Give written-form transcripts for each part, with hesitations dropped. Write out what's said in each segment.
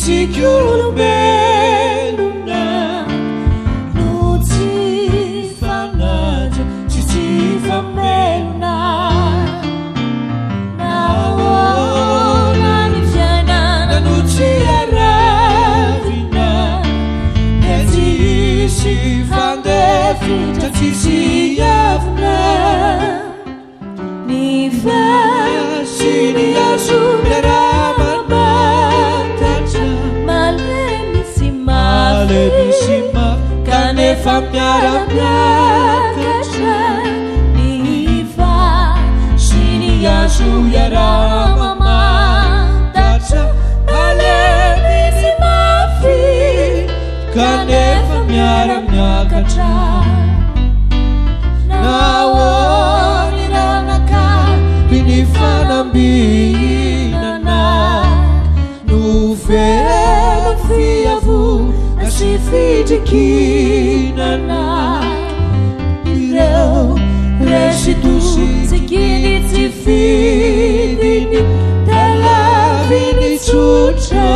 Sikulubeluna Nutifanaja Chitifameluna Naona nifyana na nutiaravina Ezi fandefi tatisiyavna Nifashini yasu merama Malebisima kanefa myarabnyakacha Nifa shini yasu yaramama Dacha malebisima fi kanefa myarabnyakacha Nawoni ranaka binifana mbinana Nufela fiavu Sifidikinana Ireu Restitusi Segini tifidini Telavini tuta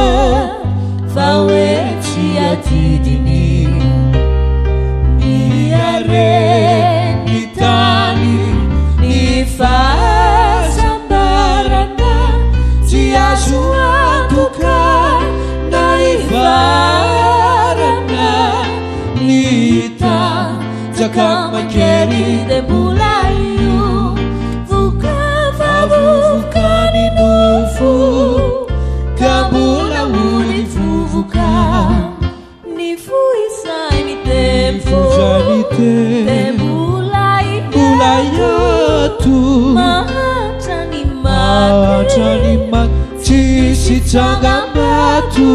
Faweti atidini Niare Nitani Nifasambarana Tiajuatuka Naiva Kama keri de bulayu Vukani nufu Kabula uli fuvuka Nifu isai ni temfu Bulayatu Mahachani mat Chisi changambatu